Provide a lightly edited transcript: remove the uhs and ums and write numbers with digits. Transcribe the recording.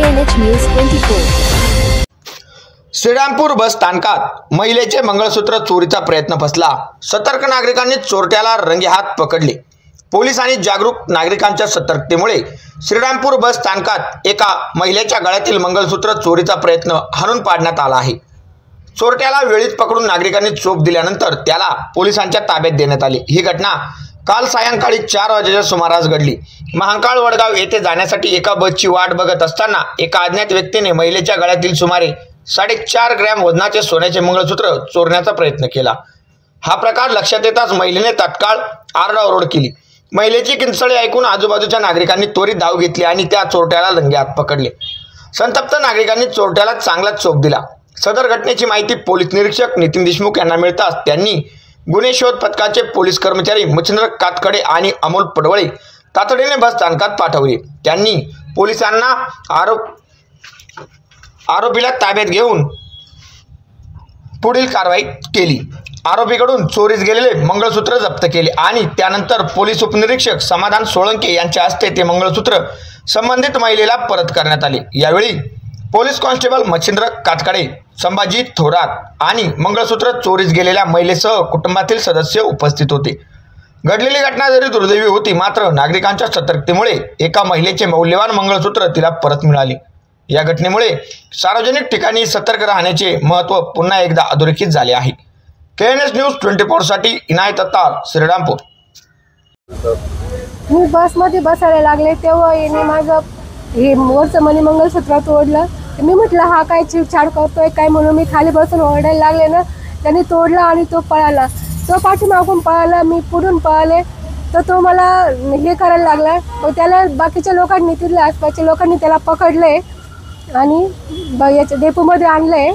KNH News 24। Shrirampur बस स्थानकात महिलेचे मंगळसूत्र चोरीचा प्रयत्न फसला। सतर्क नागरिकांनी चोरट्याला रंगेहात पकडले। पोलीस आणि जागरूक नागरिकांच्या सतर्कतेमुळे श्रीरामपूर बस स्थानकात एका महिलेच्या गळ्यातील मंगळसूत्र चोरीचा प्रयत्न हाणून पाडण्यात आला आहे। चोरट्याला वेळीच पकडून नागरिकांनी चोप दिल्यानंतर त्याला पोलिसांच्या ताब्यात देण्यात आले। ही घटना काल सायंकाळी 4 वाजेच्या सुमारास घडली। महांकाळ वडगाव येथे जाण्यासाठी एका बसची वाट बघत असताना एका अज्ञात व्यक्तीने महिलेच्या गळ्यातील सुमारे 4.5 ग्रॅम वजनाचे सोन्याचे मंगळसूत्र चोरण्याचा प्रयत्न केला। हा प्रकार लक्षात येताच महिलेने तात्काळ आरडाओरड केली। महिलेची किंचळे ऐकून आजूबाजूच्या नागरिकांनी त्वरित धाव घेतली आणि त्या चोरट्याला रंगेहात पकडले। संतप्त नागरिकांनी चोरट्याला चांगलाच चोप दिला। सदर घटनेची माहिती पोलीस निरीक्षक नितीन देशमुख यांना मिळताच त्यांनी गुन्हे शोध पथकाचे पोलीस कर्मचारी मच्छिंद्र कातकडे आणि अमोल पडवळे तातडीने बस स्थानकात पाठवले। त्यांनी पोलिसांना आरोपीला ताब्यात घेऊन पुढील कारवाई केली। आरोपीकडून चोरीस गेलेले मंगळसूत्र जप्त केले आणि त्यानंतर पोलीस उपनिरीक्षक समाधान सोळंके यांच्या हस्ते ते मंगळसूत्र संबंधित महिलेला परत करण्यात आले। यावेळी पोलीस कॉन्स्टेबल मच्छिंद्र कातकडे, संभाजी थोरात आणि मंगळसूत्र चोरीस गेलेल्या महिलेसह कुटुंबातील सदस्य उपस्थित होते। घडलेली घटना जरी दुर्दैवी होती, मात्र नागरिकांच्या सतर्कतेमुळे एका महिलेचे मौल्यवान मंगळसूत्र तिला परत मिळाले। या घटनेमुळे सार्वजनिक ठिकाणी सतर्क राहण्याचे महत्त्व पुन्हा एकदा अधोरेखित झाले आहे। KNH न्यूज 24 साठी इनायत अत्तार, श्रीरामपूर। मी बसमध्ये बसायला लागले तेव्हा याने माझं हे वरचं मंगळसूत्र तोडलं। मी म्हटलं हा काय छेडछाड करतोय काय म्हणून मी खाली बसून ओरडायला लागले ना, त्याने तोडला आणि तो पळाला। तो पाठीमागून पळाला, मी पुढून पळाले तर तो मला हे करायला लागला। मग त्याला बाकीच्या लोकांनी, तिथल्या आसपासच्या लोकांनी त्याला पकडले आणि याच्या डेपोमध्ये आणले।